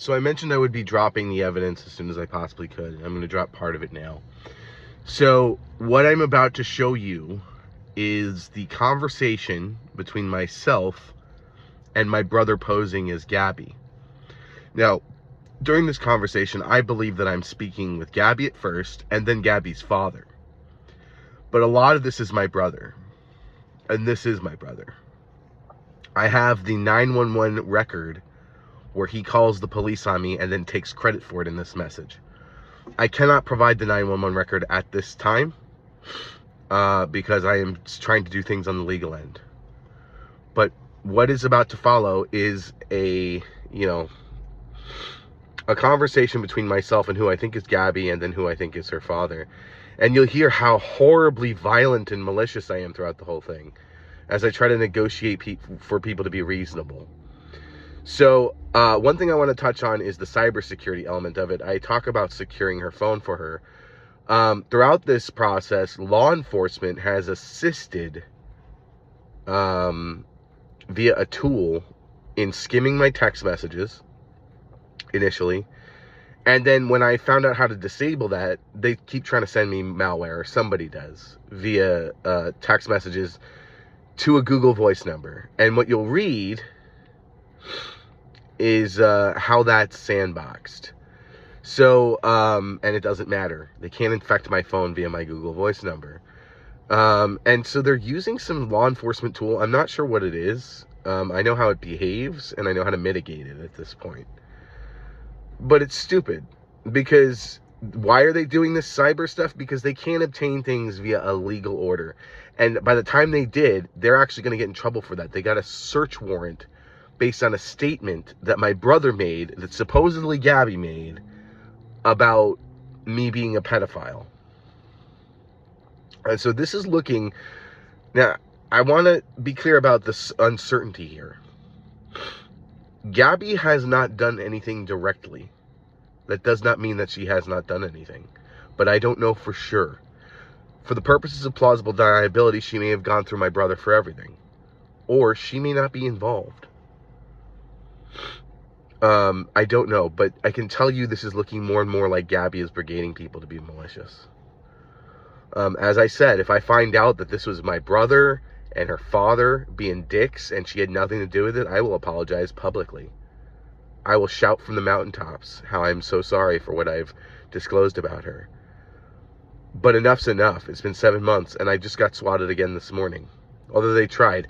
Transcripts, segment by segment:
So I mentioned I would be dropping the evidence as soon as I possibly could. I'm going to drop part of it now. So what I'm about to show you is the conversation between myself and my brother posing as Gabby. Now, during this conversation, I believe that I'm speaking with Gabby at first and then Gabby's father. But a lot of this is my brother. And this is my brother. I have the 911 record where he calls the police on me and then takes credit for it in this message. I cannot provide the 911 record at this time because I am trying to do things on the legal end. But what is about to follow is a conversation between myself and who I think is Gabby and then who I think is her father. And you'll hear how horribly violent and malicious I am throughout the whole thing as I try to negotiate for people to be reasonable. So one thing I want to touch on is the cybersecurity element of it. I talk about securing her phone for her. Throughout this process, law enforcement has assisted via a tool in skimming my text messages initially. And then when I found out how to disable that, they keep trying to send me malware, or somebody does, via text messages to a Google Voice number. And what you'll read is how that's sandboxed. So, and it doesn't matter. They can't infect my phone via my Google Voice number. And so they're using some law enforcement tool. I'm not sure what it is. I know how it behaves, and I know how to mitigate it at this point. But it's stupid, because why are they doing this cyber stuff? Because they can't obtain things via a legal order. And by the time they did, they're actually going to get in trouble for that. They got a search warrant based on a statement that my brother made, that supposedly Gabby made, about me being a pedophile. And so this is looking... Now, I want to be clear about this uncertainty here. Gabby has not done anything directly. That does not mean that she has not done anything. But I don't know for sure. For the purposes of plausible deniability, she may have gone through my brother for everything. Or she may not be involved. I don't know, but I can tell you this is looking more and more like Gabby is brigading people to be malicious. As I said, if I find out that this was my brother and her father being dicks and she had nothing to do with it, I will apologize publicly. I will shout from the mountaintops how I'm so sorry for what I've disclosed about her. But enough's enough. It's been 7 months, and I just got swatted again this morning. Although they tried.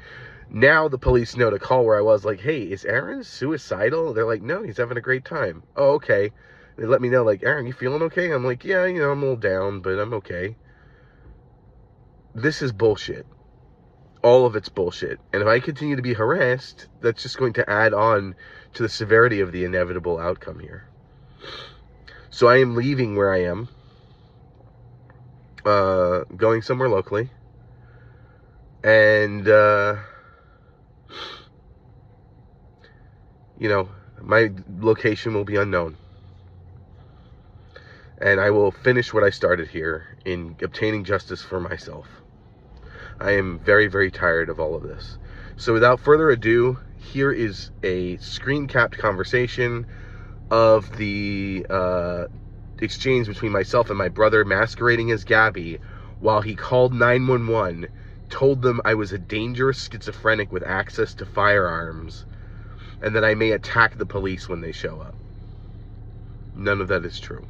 Now the police know to call where I was like, hey, is Aaron suicidal? They're like, no, he's having a great time. Oh, okay. They let me know, like, Aaron, you feeling okay? I'm like, yeah, I'm a little down, but I'm okay. This is bullshit. All of it's bullshit. And if I continue to be harassed, that's just going to add on to the severity of the inevitable outcome here. So I am leaving where I am, going somewhere locally, and my location will be unknown, and I will finish what I started here in obtaining justice for myself. I am very, very tired of all of this. So without further ado, here is a screen-capped conversation of the exchange between myself and my brother masquerading as Gabby while he called 911, told them I was a dangerous schizophrenic with access to firearms, and that I may attack the police when they show up. None of that is true.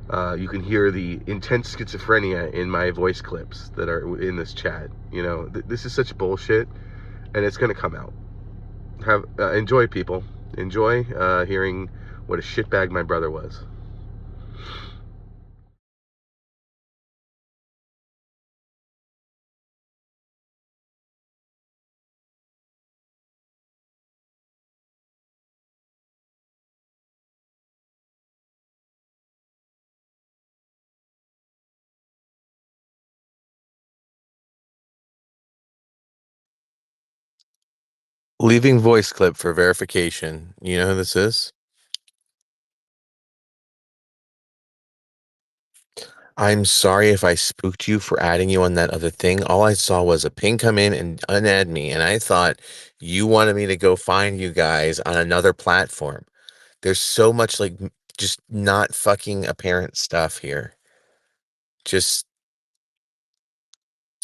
You can hear the intense schizophrenia in my voice clips that are in this chat. This is such bullshit, and it's going to come out. Enjoy, people. Enjoy hearing what a shitbag my brother was. Leaving voice clip for verification. You know who this is? I'm sorry if I spooked you for adding you on that other thing. All I saw was a ping come in and unadd me, and I thought you wanted me to go find you guys on another platform. There's so much like just not fucking apparent stuff here. Just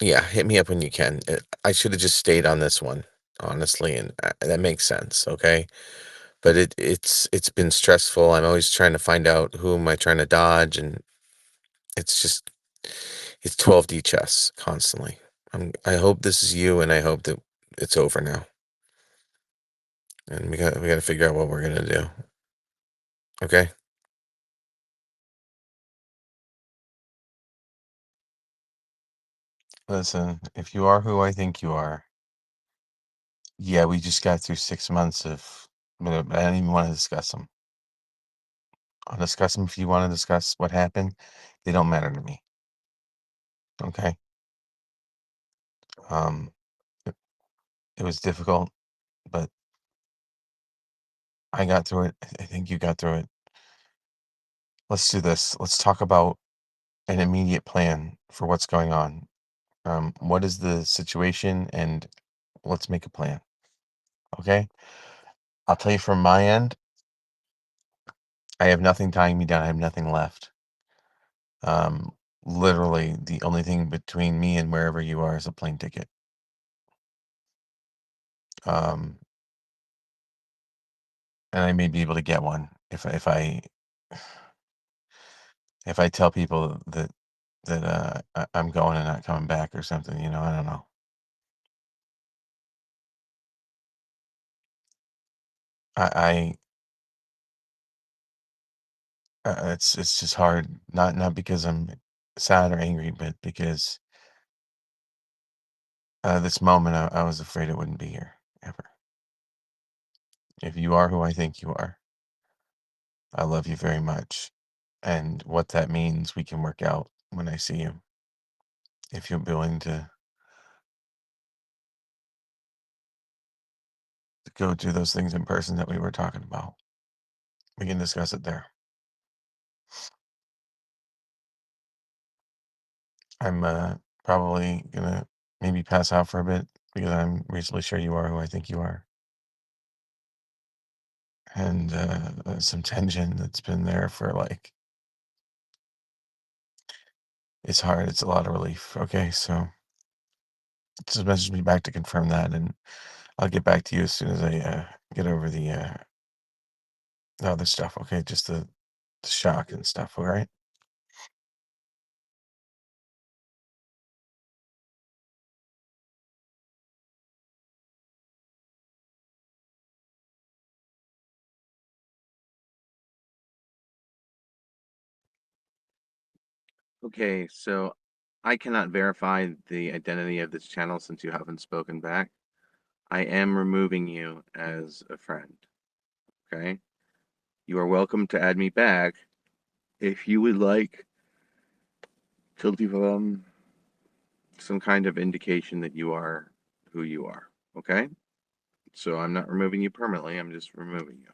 yeah, hit me up when you can. I should have just stayed on this one, honestly, and that makes sense, okay? But it's been stressful. I'm always trying to find out who am I trying to dodge, and it's just it's 12D chess constantly. I hope this is you, and I hope that it's over now. And we got to figure out what we're gonna do. Okay? Listen, if you are who I think you are, yeah, we just got through 6 months of. But I don't even want to discuss them. I'll discuss them if you want to discuss what happened. They don't matter to me. Okay? Um, it, it was difficult, but I got through it. I think you got through it. Let's do this. Let's talk about an immediate plan for what's going on. What is the situation, and let's make a plan. Okay? I'll tell you from my end, I have nothing tying me down. I have nothing left. Literally, the only thing between me and wherever you are is a plane ticket. Um, and I may be able to get one if I tell people that I'm going and not coming back or something. I don't know. I it's just hard. Not because I'm sad or angry, but because this moment I was afraid it wouldn't be here ever. If you are who I think you are, I love you very much. And what that means, we can work out when I see you. If you're willing to go do those things in person that we were talking about, we can discuss it there. I'm probably gonna maybe pass out for a bit because I'm reasonably sure you are who I think you are. And some tension that's been there for like, it's hard. It's a lot of relief. Okay, so just message me back to confirm that, and I'll get back to you as soon as I get over the other stuff. Okay, just the shock and stuff. All right. Okay, so I cannot verify the identity of this channel since you haven't spoken back. I am removing you as a friend, okay? You are welcome to add me back if you would like to leave some kind of indication that you are who you are, okay? So I'm not removing you permanently, I'm just removing you.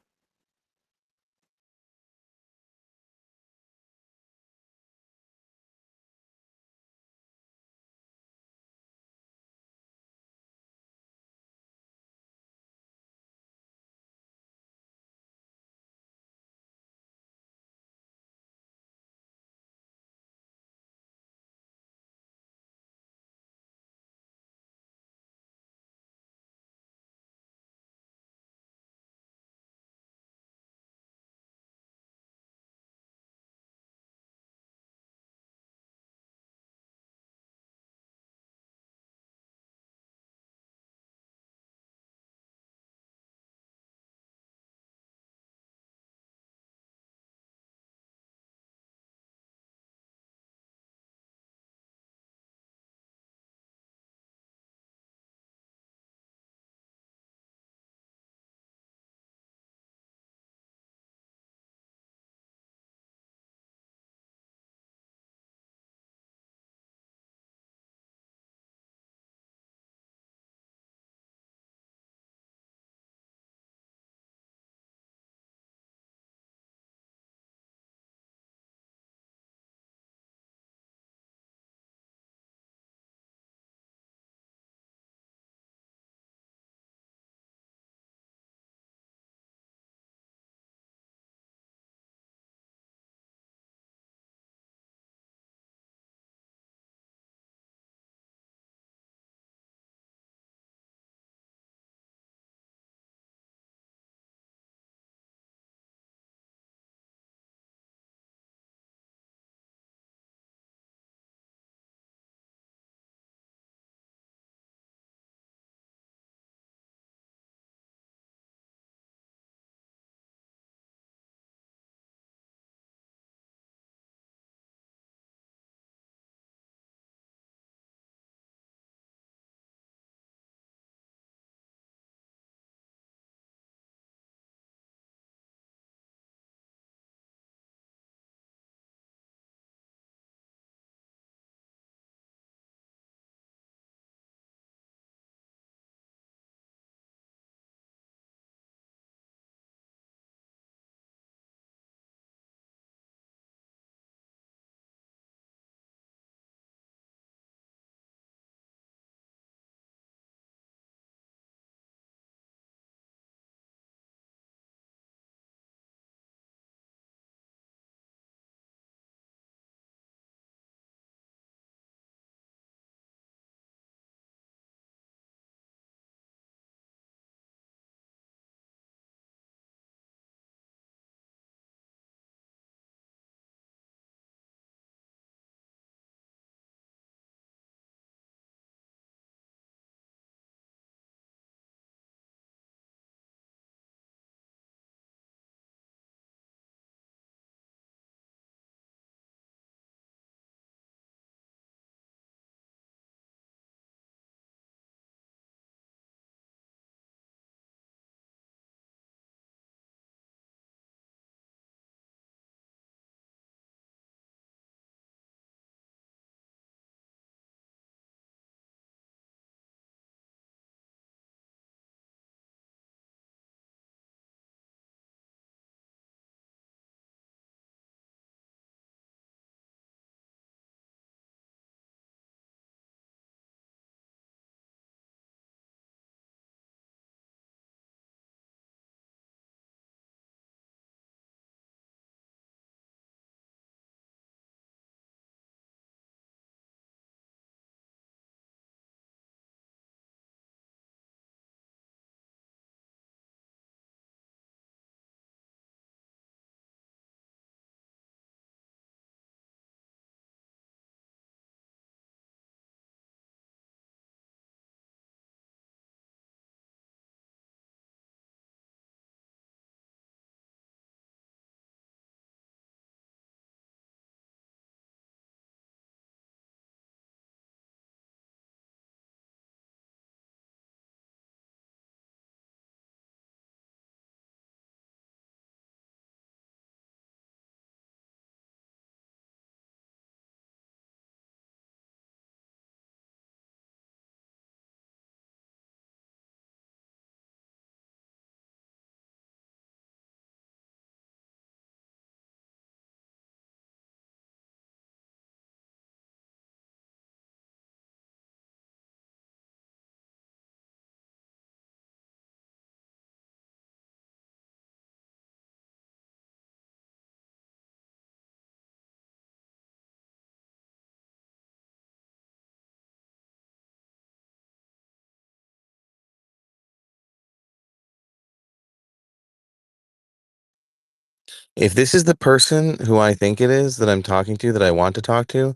If this is the person who I think it is that I'm talking to, that I want to talk to,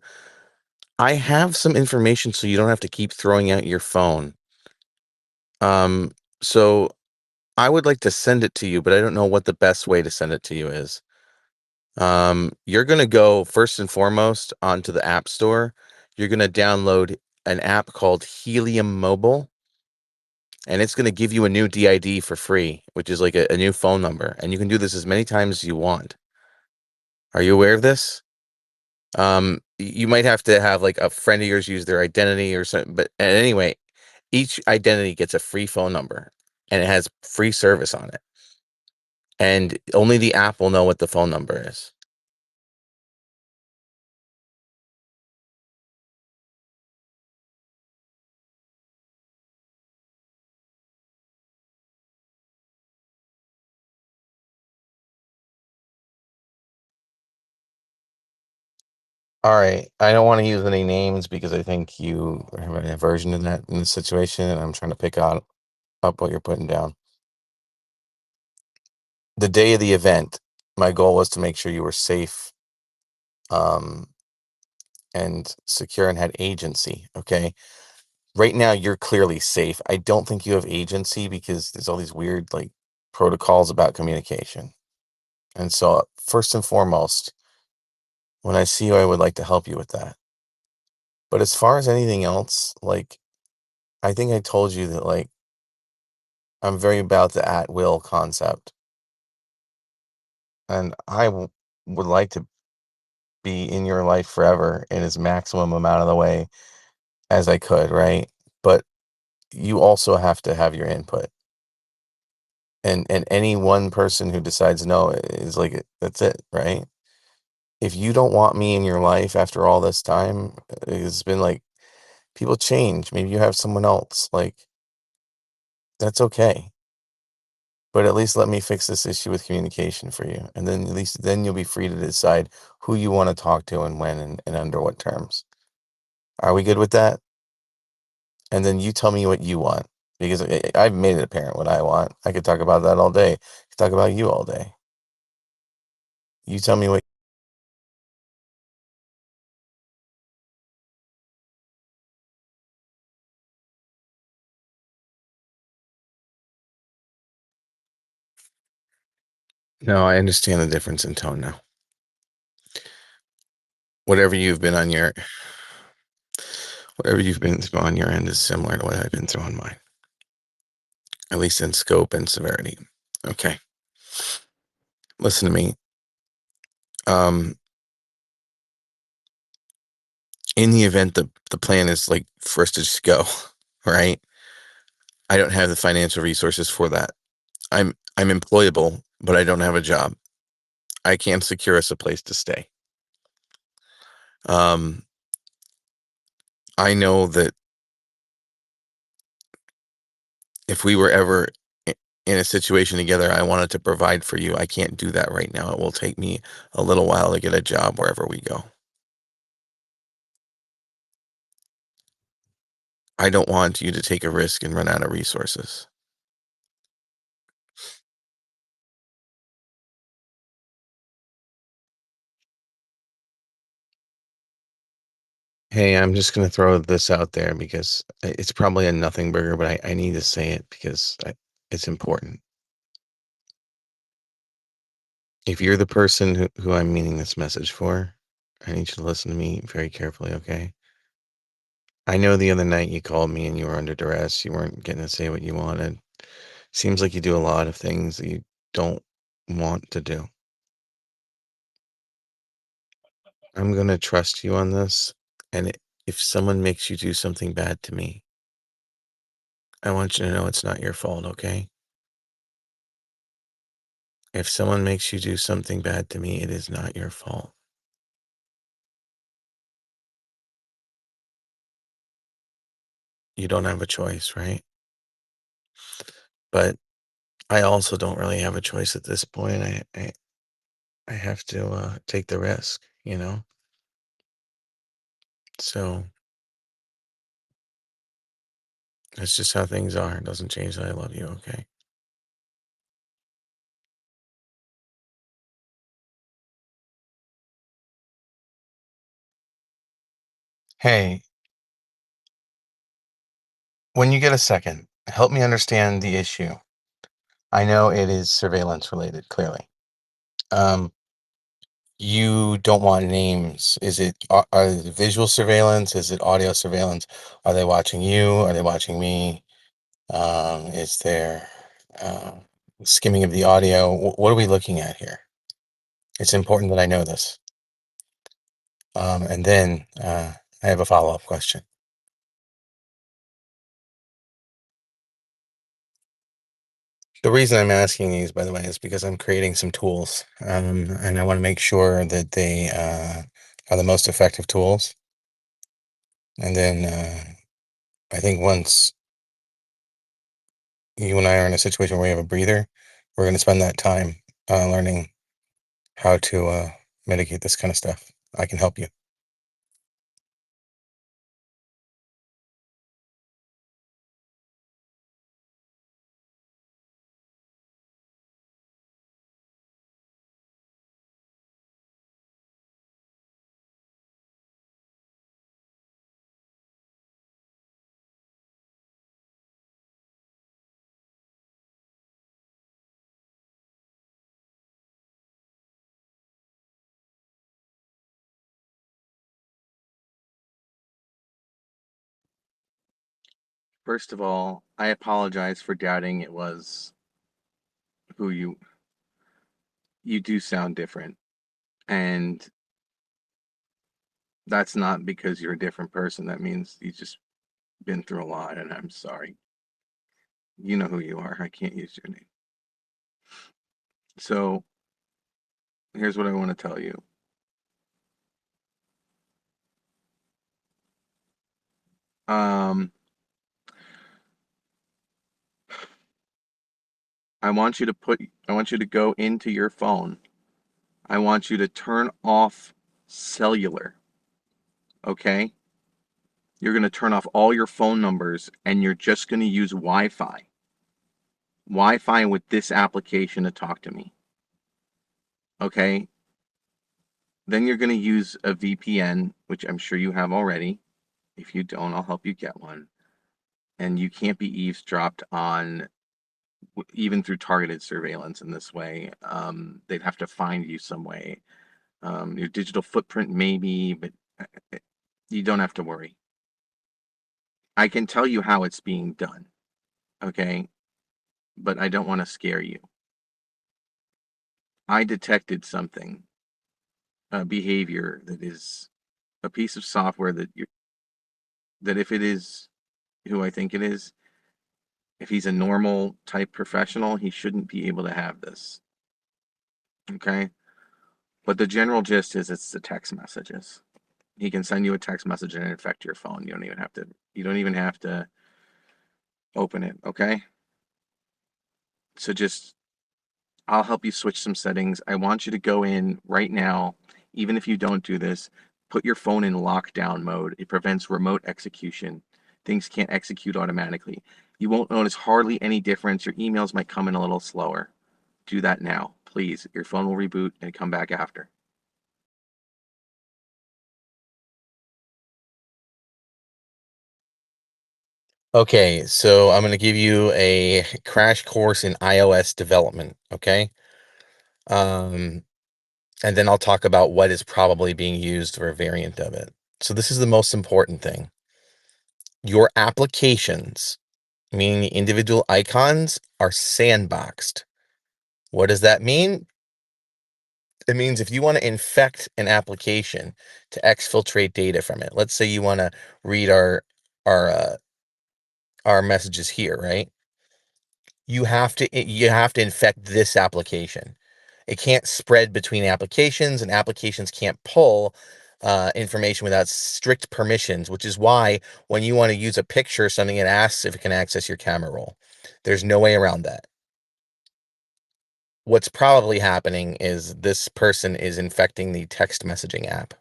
I have some information so you don't have to keep throwing out your phone. Um, so I would like to send it to you, but I don't know what the best way to send it to you is. You're gonna go first and foremost onto the App Store. You're gonna download an app called Helium Mobile, and it's gonna give you a new DID for free, which is like a new phone number, and you can do this as many times as you want. Are you aware of this? You might have to have like a friend of yours use their identity or something, but anyway, each identity gets a free phone number and it has free service on it. And only the app will know what the phone number is. All right. I don't want to use any names because I think you have an aversion to that in this situation, and I'm trying to pick out up what you're putting down. The day of the event, my goal was to make sure you were safe, um, and secure and had agency. Okay. Right now, you're clearly safe. I don't think you have agency because there's all these weird like protocols about communication. And so, first and foremost, when I see you, I would like to help you with that. But as far as anything else, like I think I told you that like I'm very about the at will concept, and would like to be in your life forever in as maximum amount of the way as I could, right? But you also have to have your input. And any one person who decides no is like that's it, right? If you don't want me in your life after all this time, it's been like people change. Maybe you have someone else. Like that's okay. But at least let me fix this issue with communication for you. And then at least then you'll be free to decide who you want to talk to and when and under what terms. Are we good with that? And then you tell me what you want. Because I've made it apparent what I want. I could talk about that all day. I could talk about you all day. You tell me what. No, I understand the difference in tone now. Whatever you've been on your whatever you've been through on your end is similar to what I've been through on mine, at least in scope and severity. Okay. Listen to me. Um, in the event the plan is like for us to just go, right? I don't have the financial resources for that. I'm employable, but I don't have a job. I can't secure us a place to stay. Um, I know that if we were ever in a situation together, I wanted to provide for you. I can't do that right now. It will take me a little while to get a job wherever we go. I don't want you to take a risk and run out of resources. Hey, I'm just going to throw this out there because it's probably a nothing burger, but I need to say it because it's important. If you're the person who I'm meaning this message for, I need you to listen to me very carefully, okay? I know the other night you called me and you were under duress. You weren't getting to say what you wanted. Seems like you do a lot of things that you don't want to do. I'm going to trust you on this. And if someone makes you do something bad to me, I want you to know it's not your fault, okay? If someone makes you do something bad to me, it is not your fault. You don't have a choice, right? But I also don't really have a choice at this point. I have to take the risk, you know? So that's just how things are. It doesn't change that I love you, okay? Hey, when you get a second, help me understand the issue. I know it is surveillance related, clearly. Um, you don't want names. Is it visual surveillance? Is it audio surveillance? Are they watching you? Are they watching me? Is there uh, skimming of the audio? What are we looking at here? It's important that I know this. And then I have a follow-up question. The reason I'm asking these, by the way, is because I'm creating some tools, and I want to make sure that they are the most effective tools. And then I think once you and I are in a situation where we have a breather, we're going to spend that time learning how to mitigate this kind of stuff. I can help you. First of all, I apologize for doubting it was who you do sound different. And that's not because you're a different person. That means you've just been through a lot, and I'm sorry. You know who you are. I can't use your name. So here's what I want to tell you. Um, I want you to go into your phone. I want you to turn off cellular, okay? You're going to turn off all your phone numbers and you're just going to use Wi-Fi. Wi-Fi with this application to talk to me, okay? Then you're going to use a VPN, which I'm sure you have already. If you don't, I'll help you get one. And you can't be eavesdropped on even through targeted surveillance in this way. They'd have to find you some way. Your digital footprint maybe, but you don't have to worry. I can tell you how it's being done, okay? But I don't want to scare you. I detected something, a behavior that is a piece of software that if it is who I think it is, if he's a normal type professional, he shouldn't be able to have this. Okay? But the general gist is it's the text messages. He can send you a text message and infect your phone. You don't even have to open it, okay? So just I'll help you switch some settings. I want you to go in right now, even if you don't do this, put your phone in lockdown mode. It prevents remote execution. Things can't execute automatically. You won't notice hardly any difference. Your emails might come in a little slower. Do that now, please. Your phone will reboot and come back after. Okay, so I'm going to give you a crash course in iOS development, okay? Um, and then I'll talk about what is probably being used for a variant of it. So this is the most important thing. Your applications, meaning the individual icons, are sandboxed. What does that mean? It means if you want to infect an application to exfiltrate data from it, let's say you want to read our uh, our messages here, right? You have to infect this application. It can't spread between applications, and applications can't pull information without strict permissions, which is why when you want to use a picture or something, it asks if it can access your camera roll. There's no way around that. What's probably happening is this person is infecting the text messaging app,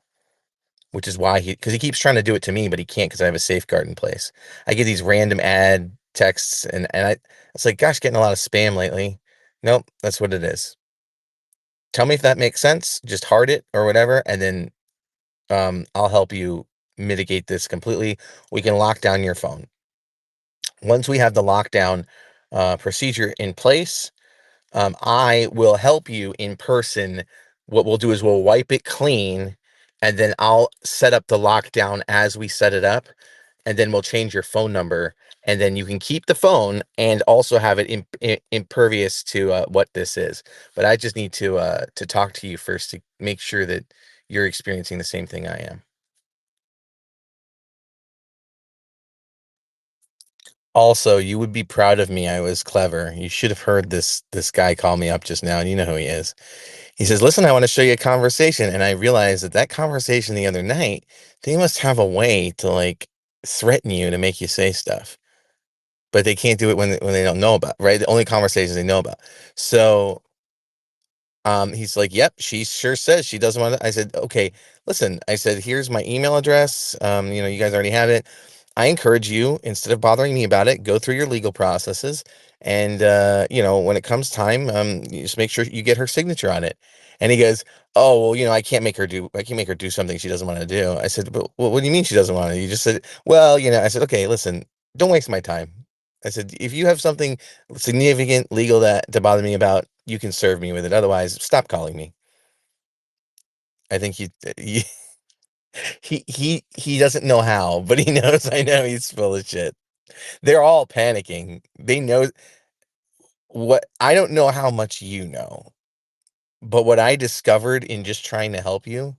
which is why because he keeps trying to do it to me, but he can't because I have a safeguard in place. I get these random ad texts, and it's like, gosh, getting a lot of spam lately. Nope, that's what it is. Tell me if that makes sense. Just heart it or whatever, and then I'll help you mitigate this completely. We can lock down your phone. Once we have the lockdown procedure in place, I will help you in person. What we'll do is we'll wipe it clean, and then I'll set up the lockdown as we set it up, and then we'll change your phone number, and then you can keep the phone and also have it impervious to what this is. But I just need to talk to you first to make sure that you're experiencing the same thing I am. Also, you would be proud of me. I was clever. You should have heard this guy call me up just now, and you know who he is. He says, "Listen, I want to show you a conversation." And I realized that conversation the other night, they must have a way to like threaten you to make you say stuff, but they can't do it when they don't know about, right? The only conversations they know about. So he's like, "Yep, she sure says she doesn't want to." I said, "Okay, listen." I said, "Here's my email address. You guys already have it. I encourage you, instead of bothering me about it, go through your legal processes, and when it comes time, you just make sure you get her signature on it." And he goes, "Oh, well, I can't make her do something she doesn't want to do." I said, "But what do you mean she doesn't want to?" You just said, "Well, I said, "Okay, listen, don't waste my time." I said, "If you have something significant legal that to bother me about, you can serve me with it. Otherwise, stop calling me." I think he doesn't know how, but he knows I know he's full of shit. They're all panicking. They know what I don't know how much you know, but what I discovered in just trying to help you,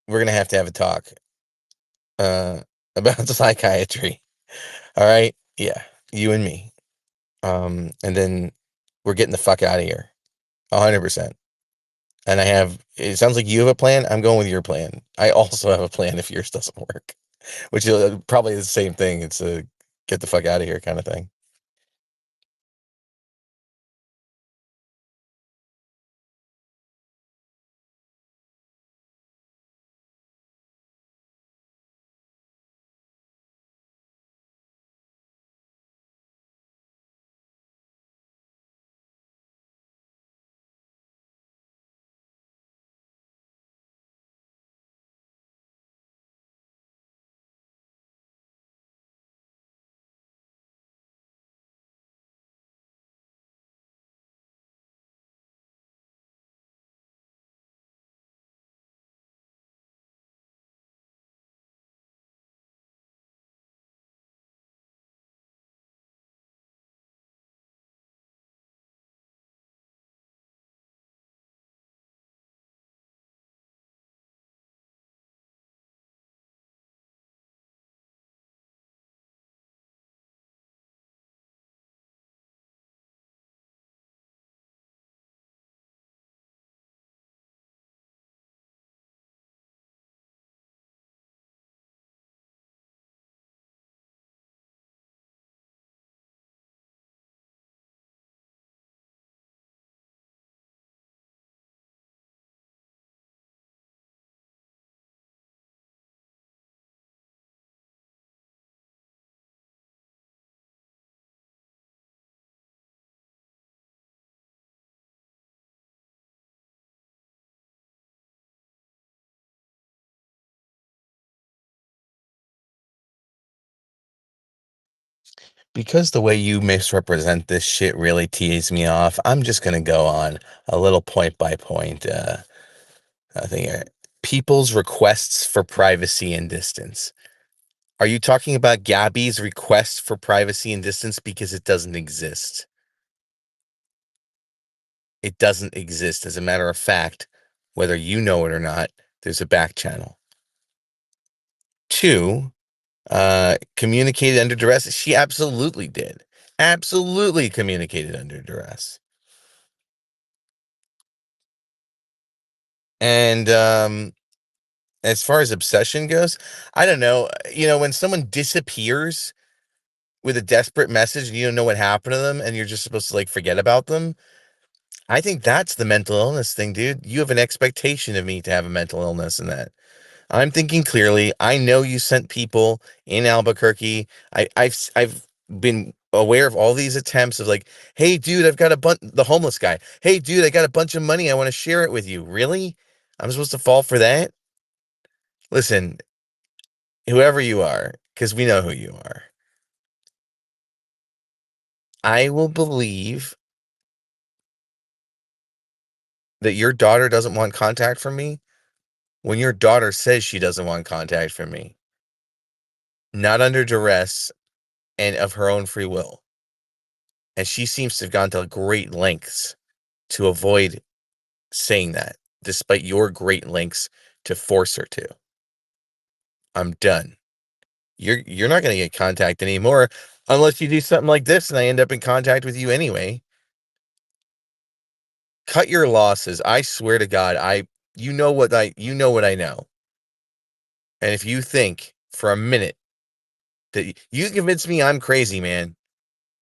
we're gonna have to have a talk uh about psychiatry. All right? Yeah, you and me. And then we're getting the fuck out of here. 100%. And it sounds like you have a plan. I'm going with your plan. I also have a plan if yours doesn't work, which is probably the same thing. It's a get the fuck out of here kind of thing. Because the way you misrepresent this shit really tees me off, I'm just gonna go on a little point by point thing here. People's requests for privacy and distance. Are you talking about Gabby's request for privacy and distance because it doesn't exist? It doesn't exist. As a matter of fact, whether you know it or not, there's a back channel. Two, communicated under duress. She absolutely did. Absolutely communicated under duress. And as far as obsession goes, I don't know. When someone disappears with a desperate message and you don't know what happened to them and you're just supposed to like forget about them, I think that's the mental illness thing, dude. You have an expectation of me to have a mental illness in that. I'm thinking clearly. I know you sent people in Albuquerque. I've been aware of all these attempts of like, hey, dude, I've got the homeless guy. Hey, dude, I got a bunch of money. I want to share it with you. Really? I'm supposed to fall for that? Listen, whoever you are, because we know who you are, I will believe that your daughter doesn't want contact from me when your daughter says she doesn't want contact from me, not under duress and of her own free will. And she seems to have gone to great lengths to avoid saying that, despite your great lengths to force her to. I'm done. You're not going to get contact anymore unless you do something like this and I end up in contact with you anyway. Cut your losses. I swear to God, you know what I know. And if you think for a minute that you convince me I'm crazy, man,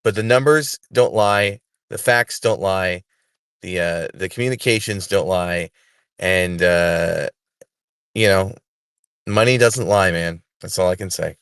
but the numbers don't lie, the facts don't lie, the communications don't lie, and you know, money doesn't lie, man. That's all I can say.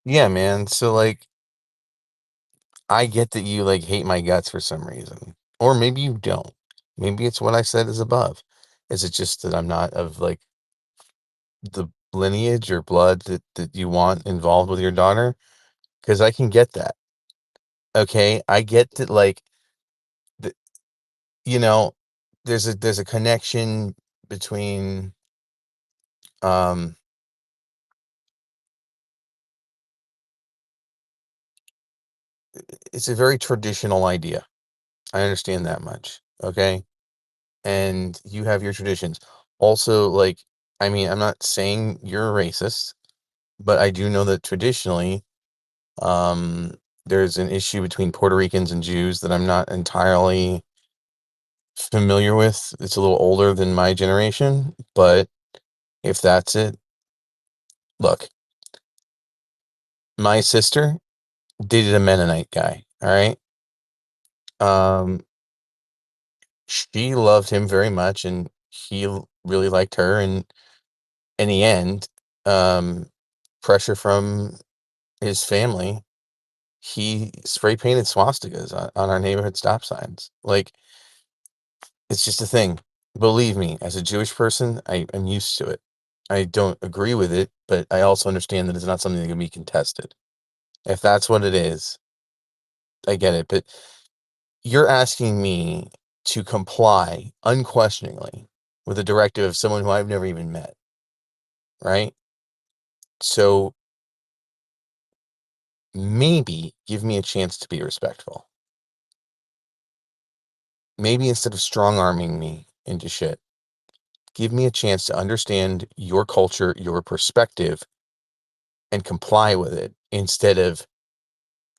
Yeah, man. So like I get that you like hate my guts for some reason. Or maybe you don't. Maybe it's what I said is above. Is it just that I'm not of like the lineage or blood that you want involved with your daughter? Because I can get that. Okay. I get that like the, you know, there's a connection between um it's a very traditional idea. I understand that much. Okay. And you have your traditions. Also, like, I mean, I'm not saying you're a racist, but I do know that traditionally, um, there's an issue between Puerto Ricans and Jews that I'm not entirely familiar with. It's a little older than my generation, but if that's it, look, my sister dated a Mennonite guy. All right. Um, she loved him very much, and really liked her. And in the end, um, pressure from his family, he spray painted swastikas on our neighborhood stop signs. Like, it's just a thing. Believe me, as a Jewish person, I'm used to it. I don't agree with it, but I also understand that it's not something that can be contested. If that's what it is, I get it. But you're asking me to comply unquestioningly with a directive of someone who I've never even met, right? So maybe give me a chance to be respectful. Maybe instead of strong arming me into shit, give me a chance to understand your culture, your perspective, and comply with it instead of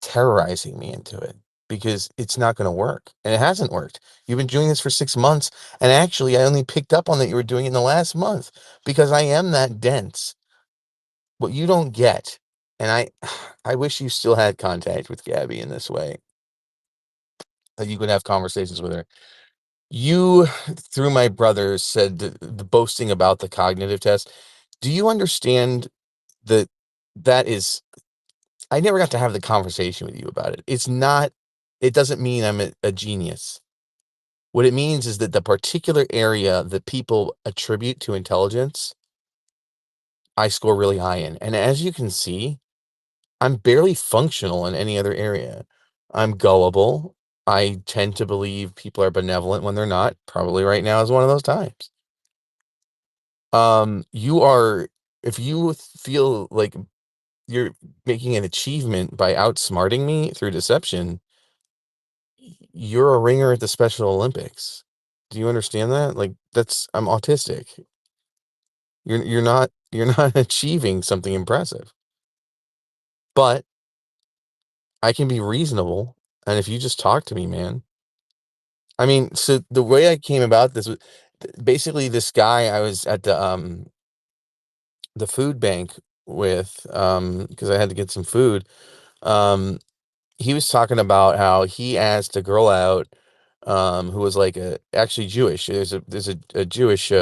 terrorizing me into it, because it's not going to work. And it hasn't worked. You've been doing this for 6 months. And actually, I only picked up on that you were doing it in the last month because I am that dense. What you don't get, and I wish you still had contact with Gabby in this way, that you could have conversations with her. You, through my brother, said the boasting about the cognitive test. Do you understand that that is, I never got to have the conversation with you about it. It doesn't mean I'm a genius. What it means is that the particular area that people attribute to intelligence, I score really high in. And as you can see, I'm barely functional in any other area. I'm gullible. I tend to believe people are benevolent when they're not. Probably right now is one of those times. You are, if you feel like you're making an achievement by outsmarting me through deception, you're a ringer at the Special Olympics. Do you understand that? Like I'm autistic. You're not achieving something impressive. But I can be reasonable, and if you just talk to me, man. I mean, so the way I came about this was basically this guy I was at the food bank with, because I had to get some food. Um, he was talking about how he asked a girl out, who was like actually Jewish. There's a Jewish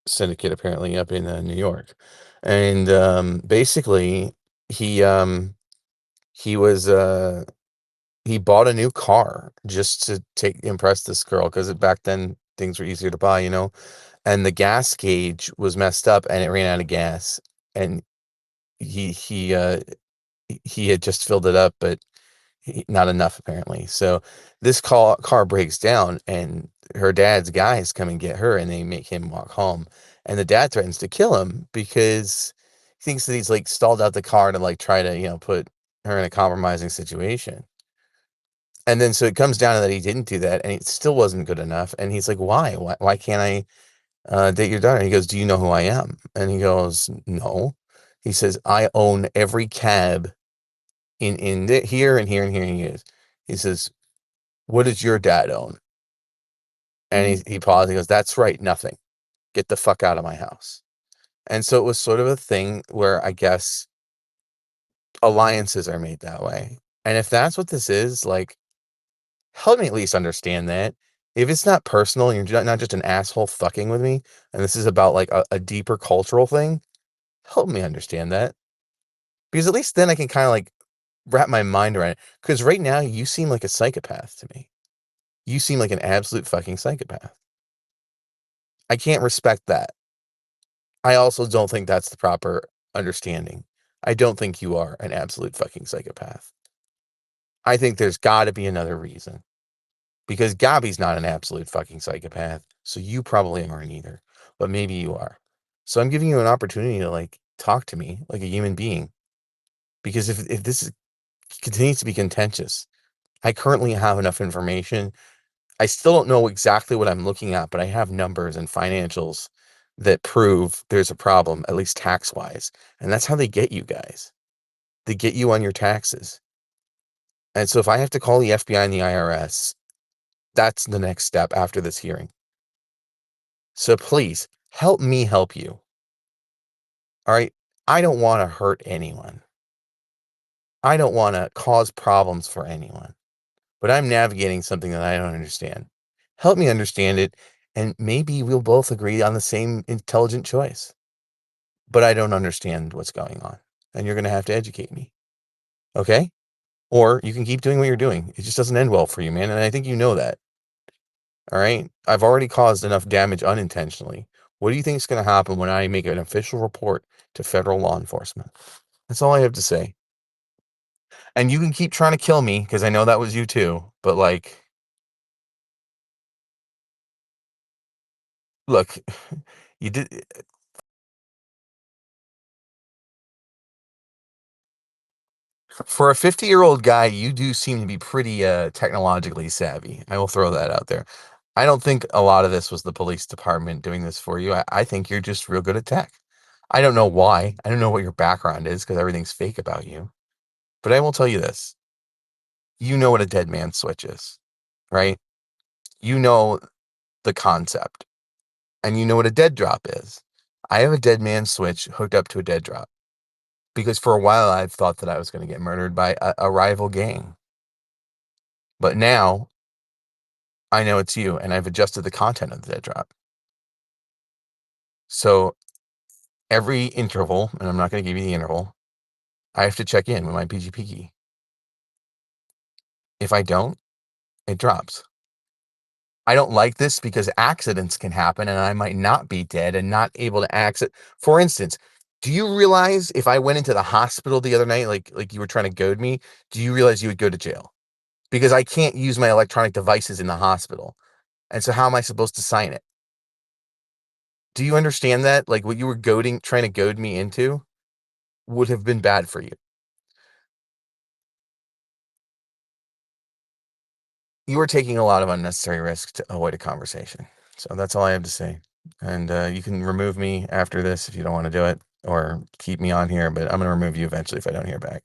syndicate apparently up in New York, and basically he um he was he bought a new car just to take impress this girl because back then things were easier to buy, and the gas gauge was messed up and it ran out of gas, and he he uh he had just filled it up, but not enough apparently. So this car breaks down, and her dad's guys come and get her, and they make him walk home. And the dad threatens to kill him because he thinks that he's like stalled out the car to like try to put her in a compromising situation. And then so it comes down to that he didn't do that, and it still wasn't good enough. And he's like, why can't I date your daughter? And he goes, do you know who I am? And he goes, no. He says, I own every cab here and here and here. And he says, what does your dad own? And he paused. He goes, that's right, nothing. Get the fuck out of my house. And so it was sort of a thing where I guess alliances are made that way. And if that's what this is, like, help me at least understand that. If it's not personal and you're not just an asshole fucking with me, and this is about like a deeper cultural thing, help me understand that. Because at least then I can kind of like wrap my mind around it. Because right now you seem like a psychopath to me. You seem like an absolute fucking psychopath. I can't respect that. I also don't think that's the proper understanding. I don't think you are an absolute fucking psychopath. I think there's got to be another reason. Because Gabby's not an absolute fucking psychopath, so you probably aren't either. But maybe you are. So I'm giving you an opportunity to like talk to me like a human being. Because if continues to be contentious, I currently have enough information. I still don't know exactly what I'm looking at, but I have numbers and financials that prove there's a problem, at least tax wise. And that's how they get you guys. They get you on your taxes. And so if I have to call the FBI and the IRS, that's the next step after this hearing. So please help me help you. All right. I don't want to hurt anyone. I don't want to cause problems for anyone, but I'm navigating something that I don't understand. Help me understand it, and maybe we'll both agree on the same intelligent choice. But I don't understand what's going on, and you're going to have to educate me. Okay? Or you can keep doing what you're doing. It just doesn't end well for you, man. And I think you know that. All right? I've already caused enough damage unintentionally. What do you think is going to happen when I make an official report to federal law enforcement? That's all I have to say. And you can keep trying to kill me because I know that was you too. But like, look, you did for a 50-year-old guy, you do seem to be pretty technologically savvy. I will throw that out there. I don't think a lot of this was the police department doing this for you. I think you're just real good at tech. I don't know why. I don't know what your background is because everything's fake about you. But I will tell you this. You know what a dead man switch is, right? You know the concept, and you know what a dead drop is. I have a dead man switch hooked up to a dead drop because for a while I've thought that I was going to get murdered by a rival gang. But now I know it's you, and I've adjusted the content of the dead drop. So every interval, and I'm not going to give you the interval, I have to check in with my PGP key. If I don't, it drops. I don't like this because accidents can happen and I might not be dead and not able to access. For instance, do you realize if I went into the hospital the other night, like you were trying to goad me, do you realize you would go to jail? Because I can't use my electronic devices in the hospital. And so how am I supposed to sign it? Do you understand that? Like what you were trying to goad me into would have been bad for you. You were taking a lot of unnecessary risks to avoid a conversation. So that's all I have to say. And you can remove me after this if you don't want to do it, or keep me on here, but I'm going to remove you eventually if I don't hear back.